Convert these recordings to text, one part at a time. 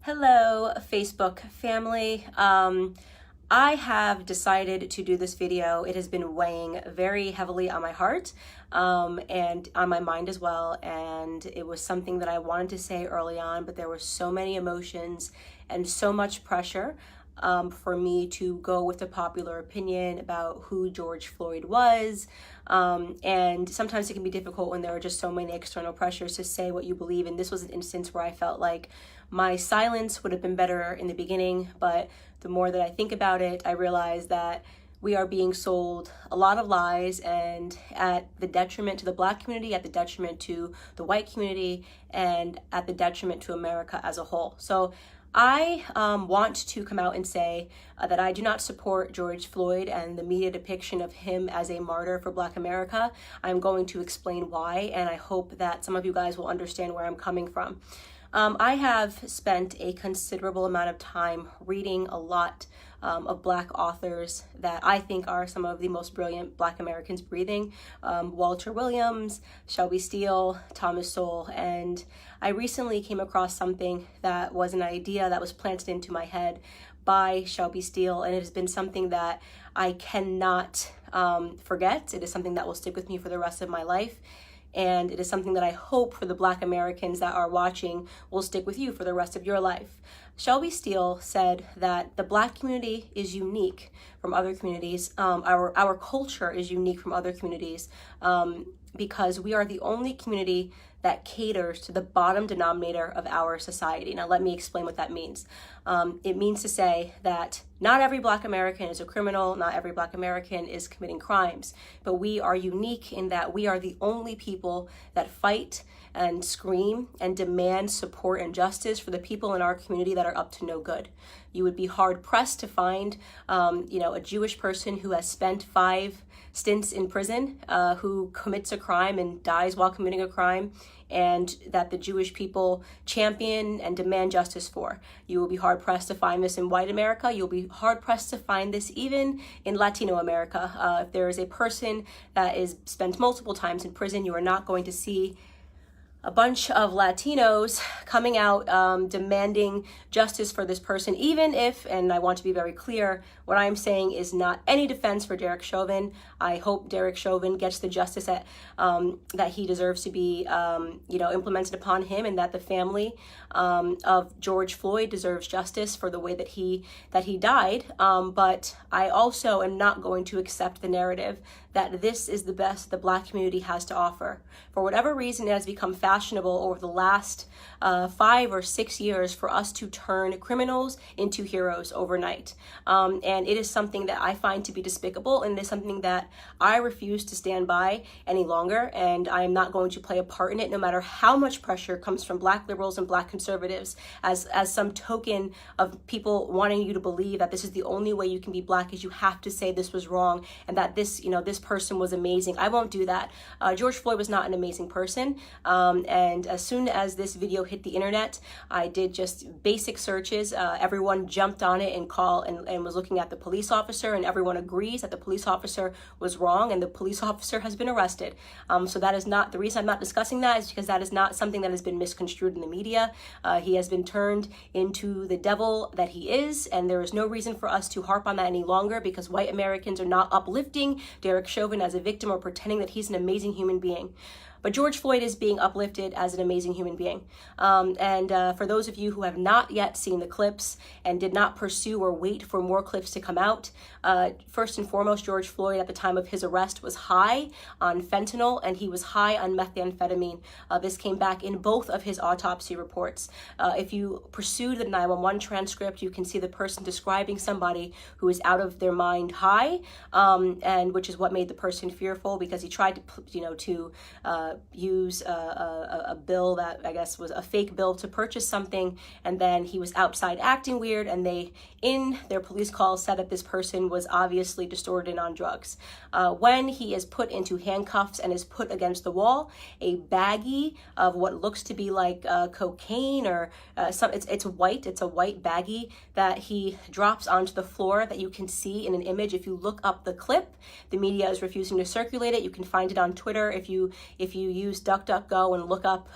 Hello, Facebook family. I have decided to do this video. It has been weighing very heavily on my heart and on my mind as well. And it was something that I wanted to say early on, but there were so many emotions and so much pressure for me to go with the popular opinion about who George Floyd was. And sometimes it can be difficult when there are just so many external pressures to say what you believe. And this was an instance where I felt like my silence would have been better in the beginning, but the more that I think about it, I realize that we are being sold a lot of lies, and at the detriment to the Black community, at the detriment to the white community, and at the detriment to America as a whole. So I want to come out and say that I do not support George Floyd and the media depiction of him as a martyr for Black America. I'm going to explain why, and I hope that some of you guys will understand where I'm coming from. I have spent a considerable amount of time reading a lot of Black authors that I think are some of the most brilliant Black Americans breathing. Walter Williams, Shelby Steele, Thomas Sowell, and I recently came across something that was an idea that was planted into my head by Shelby Steele, and it has been something that I cannot forget. It is something that will stick with me for the rest of my life. And it is something that I hope for the Black Americans that are watching will stick with you for the rest of your life. Shelby Steele said that the Black community is unique from other communities. Our culture is unique from other communities because we are the only community that caters to the bottom denominator of our society. Now, let me explain what that means. It means to say that not every Black American is a criminal, not every Black American is committing crimes, but we are unique in that we are the only people that fight and scream and demand support and justice for the people in our community that are up to no good. You would be hard pressed to find, a Jewish person who has spent 5 stints in prison, who commits a crime and dies while committing a crime, and that the Jewish people champion and demand justice for. You will be hard pressed to find this in white America. You'll be hard pressed to find this even in Latino America. If there is a person that is spent multiple times in prison, you are not going to see a bunch of Latinos coming out demanding justice for this person, even if, and I want to be very clear, what I'm saying is not any defense for Derek Chauvin. I hope Derek Chauvin gets the justice that he deserves to be, implemented upon him, and that the family of George Floyd deserves justice for the way that he died. But I also am not going to accept the narrative that this is the best the Black community has to offer. For whatever reason, it has become fashionable over the last 5 or 6 years for us to turn criminals into heroes overnight. And it is something that I find to be despicable, and it is something that I refuse to stand by any longer, and I am not going to play a part in it, no matter how much pressure comes from Black liberals and Black conservatives as some token of people wanting you to believe that this is the only way you can be Black, is you have to say this was wrong and that this person was amazing. I won't do that. George Floyd was not an amazing person. And as soon as this video hit the internet, I did just basic searches. Everyone jumped on it and was looking at the police officer, and everyone agrees that the police officer was wrong, and the police officer has been arrested. So that is not the reason I'm not discussing that, is because that is not something that has been misconstrued in the media. He has been turned into the devil that he is, and there is no reason for us to harp on that any longer, because white Americans are not uplifting Derek Chauvin as a victim or pretending that he's an amazing human being. But George Floyd is being uplifted as an amazing human being. For those of you who have not yet seen the clips and did not pursue or wait for more clips to come out, first and foremost, George Floyd at the time of his arrest was high on fentanyl, and he was high on methamphetamine. This came back in both of his autopsy reports. If you pursued the 911 transcript, you can see the person describing somebody who is out of their mind high, and which is what made the person fearful, because he tried to use a bill that I guess was a fake bill to purchase something, and then he was outside acting weird, and they, in their police call, said that this person was obviously distorted and on drugs. When he is put into handcuffs and is put against the wall, a baggie of what looks to be like cocaine or it's a white baggie that he drops onto the floor that you can see in an image. If you look up the clip, the media is refusing to circulate it. You can find it on Twitter if you you use DuckDuckGo and look up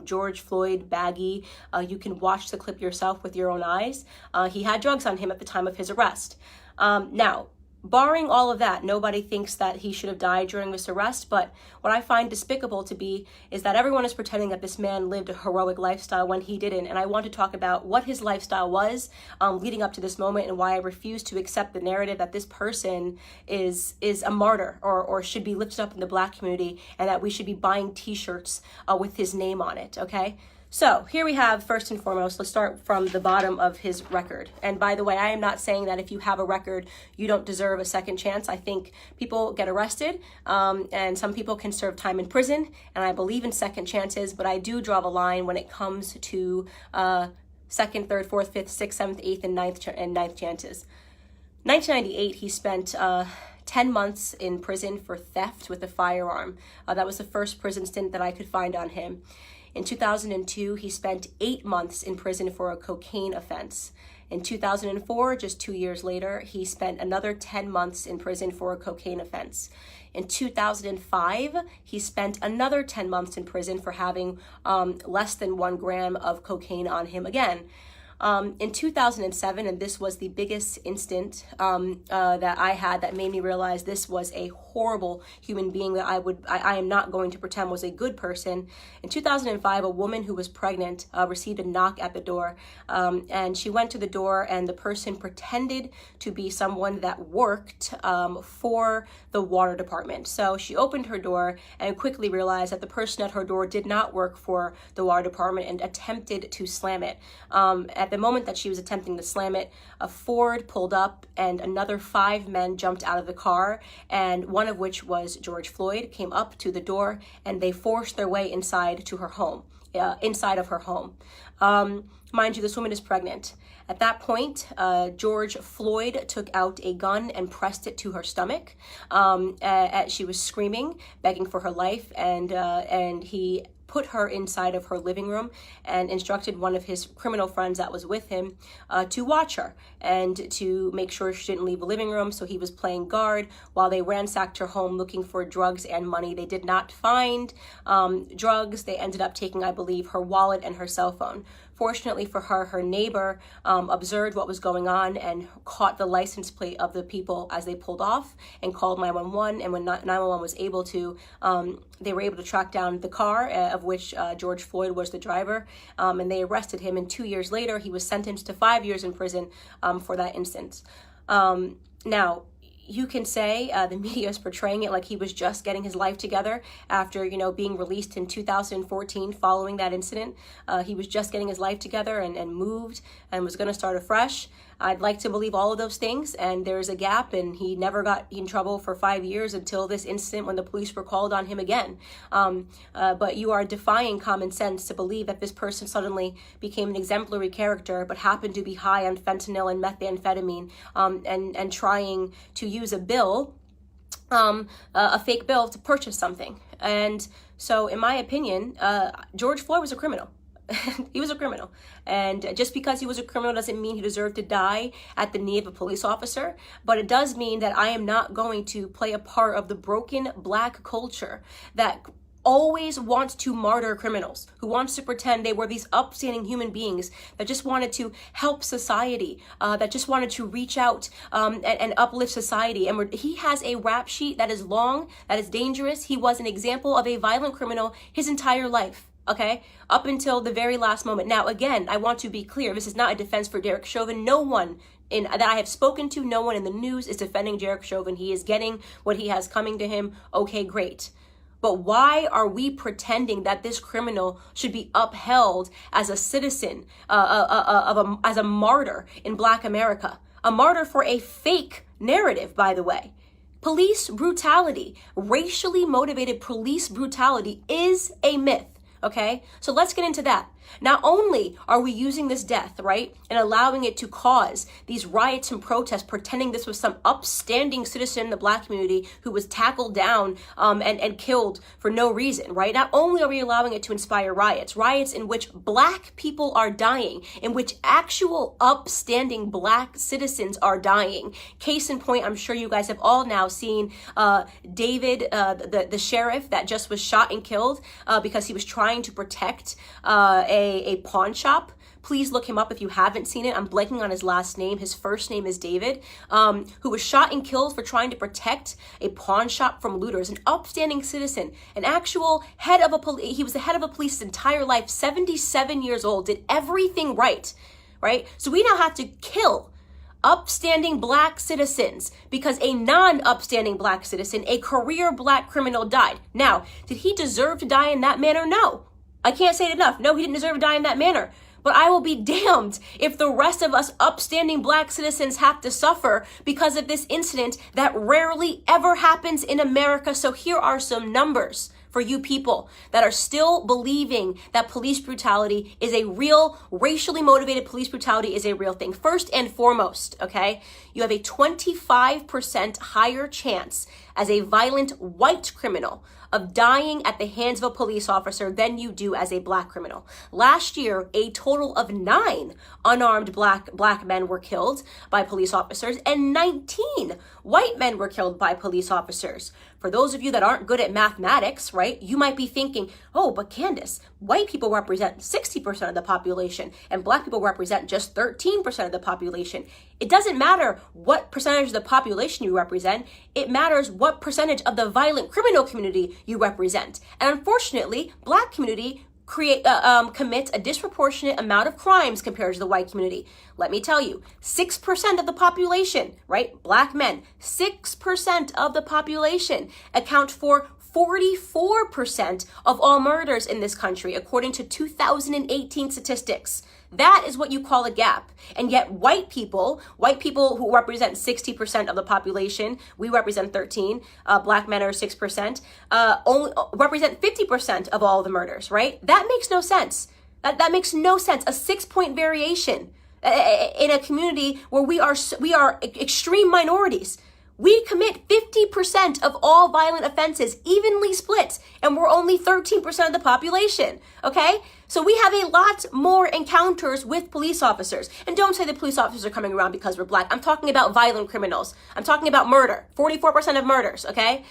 George Floyd baggie, you can watch the clip yourself with your own eyes. He had drugs on him at the time of his arrest. Now, barring all of that, nobody thinks that he should have died during this arrest, but what I find despicable to be is that everyone is pretending that this man lived a heroic lifestyle when he didn't, and I want to talk about what his lifestyle was leading up to this moment and why I refuse to accept the narrative that this person is a martyr or should be lifted up in the Black community and that we should be buying t-shirts with his name on it, okay? So here we have, first and foremost, let's start from the bottom of his record. And by the way, I am not saying that if you have a record, you don't deserve a second chance. I think people get arrested and some people can serve time in prison. And I believe in second chances, but I do draw the line when it comes to second, third, fourth, fifth, sixth, seventh, eighth, and ninth chances. 1998, he spent 10 months in prison for theft with a firearm. That was the first prison stint that I could find on him. In 2002, he spent 8 months in prison for a cocaine offense. In 2004, just 2 years later, he spent another 10 months in prison for a cocaine offense. In 2005, he spent another 10 months in prison for having less than 1 gram of cocaine on him again. In 2007, and this was the biggest instant that I had that made me realize this was a horrible human being that I am not going to pretend was a good person. In 2005, a woman who was pregnant received a knock at the door, and she went to the door, and the person pretended to be someone that worked for the water department. So she opened her door and quickly realized that the person at her door did not work for the water department and attempted to slam it. At the moment that she was attempting to slam it, a Ford pulled up and another 5 men jumped out of the car, and one of which was George Floyd, came up to the door and they forced their way inside to her home, inside of her home. Mind you, this woman is pregnant. At that point, George Floyd took out a gun and pressed it to her stomach. She was screaming, begging for her life, and he put her inside of her living room and instructed one of his criminal friends that was with him to watch her and to make sure she didn't leave the living room. So he was playing guard while they ransacked her home looking for drugs and money. They did not find drugs. They ended up taking, I believe, her wallet and her cell phone. Fortunately for her, her neighbor observed what was going on and caught the license plate of the people as they pulled off and called 911. And when 911 was able to, they were able to track down the car of which George Floyd was the driver, and they arrested him. And 2 years later, he was sentenced to 5 years in prison for that instance. Now, you can say the media is portraying it like he was just getting his life together after, being released in 2014 following that incident. He was just getting his life together and moved and was going to start afresh. I'd like to believe all of those things, and there's a gap, and he never got in trouble for 5 years until this incident when the police were called on him again. But you are defying common sense to believe that this person suddenly became an exemplary character but happened to be high on fentanyl and methamphetamine and trying to use a bill, a fake bill, to purchase something. And so, in my opinion, George Floyd was a criminal. He was a criminal. And just because he was a criminal doesn't mean he deserved to die at the knee of a police officer. But it does mean that I am not going to play a part of the broken Black culture that always wants to martyr criminals, who wants to pretend they were these upstanding human beings that just wanted to help society, that just wanted to reach out and uplift society. And he has a rap sheet that is long, that is dangerous. He was an example of a violent criminal his entire life. Okay, up until the very last moment. Now, again, I want to be clear. This is not a defense for Derek Chauvin. No one that I have spoken to, no one in the news is defending Derek Chauvin. He is getting what he has coming to him. Okay, great. But why are we pretending that this criminal should be upheld as a citizen, as a martyr in Black America? A martyr for a fake narrative, by the way. Police brutality, racially motivated police brutality is a myth. Okay, so let's get into that. Not only are we using this death, right, and allowing it to cause these riots and protests, pretending this was some upstanding citizen in the Black community who was tackled down and killed for no reason, right? Not only are we allowing it to inspire riots in which Black people are dying, in which actual upstanding Black citizens are dying. Case in point, I'm sure you guys have all now seen David, the sheriff that just was shot and killed because he was trying to protect a pawn shop. Please look him up if you haven't seen it. I'm blanking on his last name. His first name is David, who was shot and killed for trying to protect a pawn shop from looters, an upstanding citizen, an actual head of a police. He was the head of a police his entire life, 77 years old, did everything right? So we now have to kill upstanding Black citizens because a non-upstanding Black citizen, a career Black criminal, died. Now, did he deserve to die in that manner? No. I can't say it enough. No, he didn't deserve to die in that manner. But I will be damned if the rest of us upstanding Black citizens have to suffer because of this incident that rarely ever happens in America. So here are some numbers for you people that are still believing that police brutality is a real, racially motivated police brutality is a real thing. First and foremost, okay, you have a 25% higher chance as a violent white criminal of dying at the hands of a police officer than you do as a Black criminal. Last year, a total of 9 unarmed black men were killed by police officers and 19 white men were killed by police officers. For those of you that aren't good at mathematics, right, you might be thinking, oh, but Candace, white people represent 60% of the population and Black people represent just 13% of the population. It doesn't matter what percentage of the population you represent. It matters what percentage of the violent criminal community you represent. And unfortunately, Black community commits a disproportionate amount of crimes compared to the white community. Let me tell you, 6% of the population, right? Black men, 6% of the population account for 44% of all murders in this country, according to 2018 statistics. That is what you call a gap. And yet white people who represent 60% of the population, we represent 13, Black men are 6%, only represent 50% of all the murders, right? That makes no sense. That makes no sense. A 6-point variation in a community where we are extreme minorities. We commit 50% of all violent offenses, evenly split, and we're only 13% of the population, okay? So we have a lot more encounters with police officers. And don't say the police officers are coming around because we're Black. I'm talking about violent criminals. I'm talking about murder, 44% of murders, okay?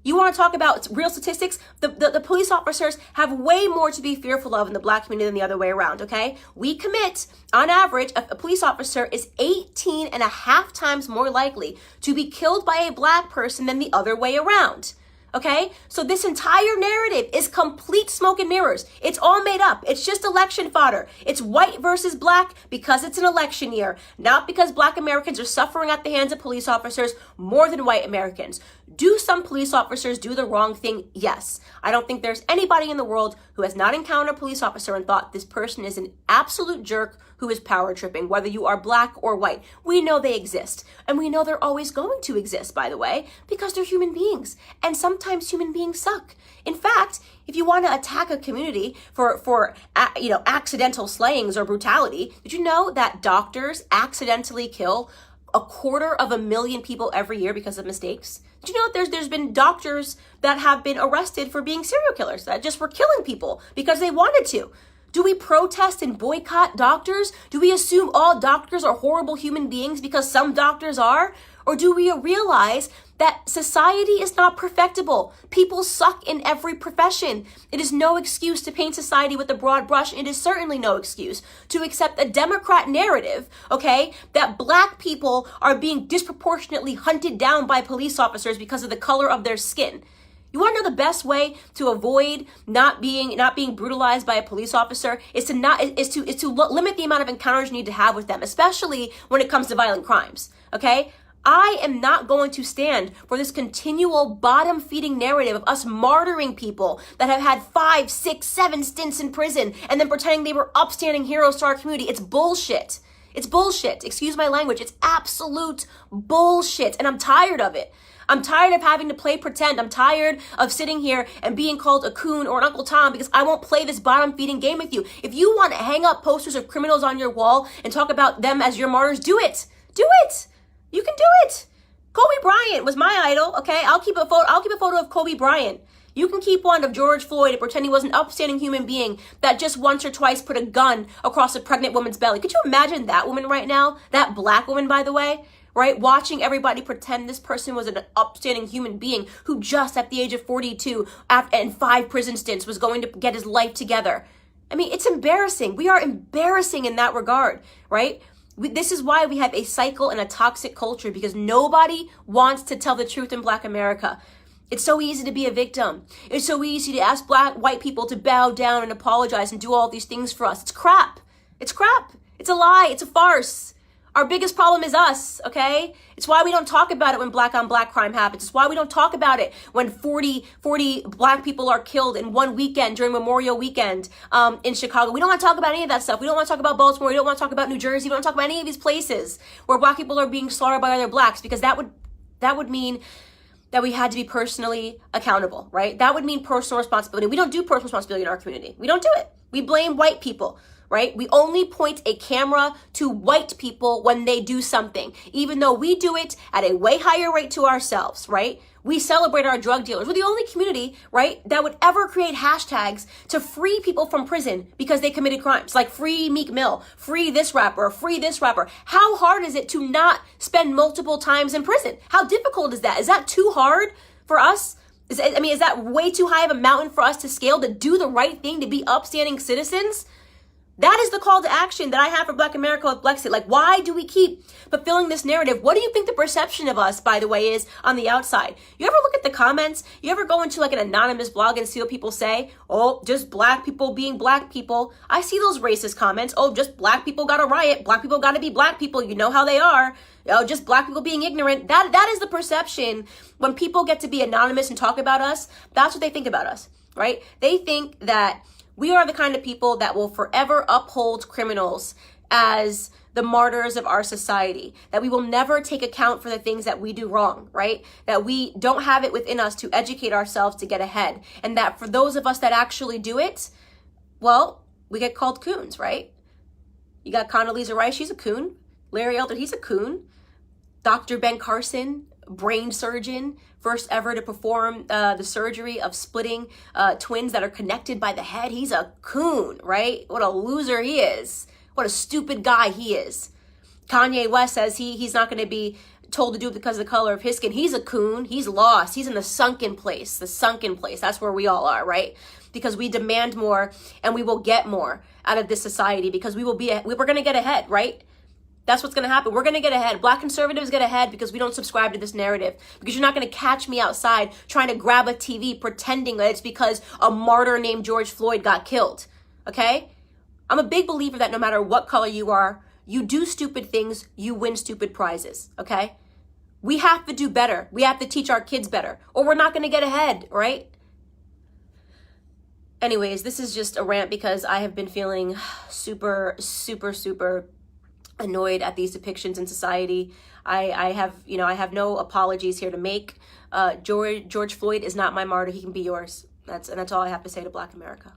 You want to talk about real statistics? The police officers have way more to be fearful of in the Black community than the other way around, okay? We commit, on average, a police officer is 18.5 times more likely to be killed by a Black person than the other way around. Okay, so this entire narrative is complete smoke and mirrors. It's all made up. It's just election fodder. It's white versus Black because it's an election year, not because Black Americans are suffering at the hands of police officers more than white Americans. Do some police officers do the wrong thing? Yes. I don't think there's anybody in the world who has not encountered a police officer and thought this person is an absolute jerk who is power tripping, whether you are Black or white. We know they exist. And we know they're always going to exist, by the way, because they're human beings. And sometimes human beings suck. In fact, if you want to attack a community for accidental slayings or brutality, did you know that doctors accidentally kill 250,000 people every year because of mistakes? Did you know that there's been doctors that have been arrested for being serial killers that just were killing people because they wanted to? Do we protest and boycott doctors? Do we assume all doctors are horrible human beings because some doctors are? Or do we realize that society is not perfectible? People suck in every profession. It is no excuse to paint society with a broad brush. It is certainly no excuse to accept a Democrat narrative, okay, that Black people are being disproportionately hunted down by police officers because of the color of their skin. You want to know the best way to avoid not being brutalized by a police officer is to limit the amount of encounters you need to have with them, especially when it comes to violent crimes. Okay? I am not going to stand for this continual bottom-feeding narrative of us martyring people that have had 5, 6, 7 stints in prison and then pretending they were upstanding heroes to our community. It's bullshit. It's bullshit. Excuse my language. It's absolute bullshit. And I'm tired of it. I'm tired of having to play pretend. I'm tired of sitting here and being called a coon or an Uncle Tom because I won't play this bottom-feeding game with you. If you want to hang up posters of criminals on your wall and talk about them as your martyrs, do it. Do it. You can do it. Kobe Bryant was my idol, okay? I'll keep a photo of Kobe Bryant. You can keep one of George Floyd and pretend he was an upstanding human being that just once or twice put a gun across a pregnant woman's belly. Could you imagine that woman right now? That black woman, by the way, right? Watching everybody pretend this person was an upstanding human being who just at the age of 42 and 5 prison stints was going to get his life together. I mean, it's embarrassing. We are embarrassing in that regard, right? This is why we have a cycle and a toxic culture, because nobody wants to tell the truth in Black America. It's so easy to be a victim. It's so easy to ask white people to bow down and apologize and do all these things for us. It's crap. It's crap. It's a lie. It's a farce. Our biggest problem is us, okay? It's why we don't talk about it when black on black crime happens. It's why we don't talk about it when 40 black people are killed in one weekend during Memorial Weekend in Chicago. We don't want to talk about any of that stuff. We don't want to talk about Baltimore. We don't want to talk about New Jersey. We don't want to talk about any of these places where black people are being slaughtered by other blacks, because that would mean that we had to be personally accountable, right? That would mean personal responsibility. We don't do personal responsibility in our community. We don't do it. We blame white people, right? We only point a camera to white people when they do something, even though we do it at a way higher rate to ourselves, right? We celebrate our drug dealers. We're the only community, right, that would ever create hashtags to free people from prison because they committed crimes, like free Meek Mill, free this rapper, free this rapper. How hard is it to not spend multiple times in prison? How difficult is that? Is that too hard for us? Is that way too high of a mountain for us to scale, to do the right thing, to be upstanding citizens? That is the call to action that I have for Black America with Blexit. Like, why do we keep fulfilling this narrative? What do you think the perception of us, by the way, is on the outside? You ever look at the comments? You ever go into like an anonymous blog and see what people say? Oh, just black people being black people. I see those racist comments. Oh, just black people got to riot. Black people got to be black people. You know how they are. Oh, just black people being ignorant. That is the perception. When people get to be anonymous and talk about us, that's what they think about us, right? They think that we are the kind of people that will forever uphold criminals as the martyrs of our society, that we will never take account for the things that we do wrong, right? That we don't have it within us to educate ourselves to get ahead. And that for those of us that actually do it, well, we get called coons, right? You got Condoleezza Rice, she's a coon. Larry Elder, he's a coon. Dr. Ben Carson, brain surgeon, first ever to perform the surgery of splitting twins that are connected by the head. He's a coon, right? What a loser he is. What a stupid guy he is. Kanye West says he's not going to be told to do it because of the color of his skin. He's a coon. He's lost. He's in the sunken place. The sunken place. That's where we all are, right? Because we demand more and we will get more out of this society, because we're going to get ahead, right? That's what's going to happen. We're going to get ahead. Black conservatives get ahead because we don't subscribe to this narrative. Because you're not going to catch me outside trying to grab a TV pretending that it's because a martyr named George Floyd got killed. Okay? I'm a big believer that no matter what color you are, you do stupid things, you win stupid prizes. Okay? We have to do better. We have to teach our kids better, or we're not going to get ahead, right? Anyways, this is just a rant because I have been feeling super annoyed at these depictions in society. I have no apologies here to make. George Floyd is not my martyr. He can be yours. That's all I have to say to Black America.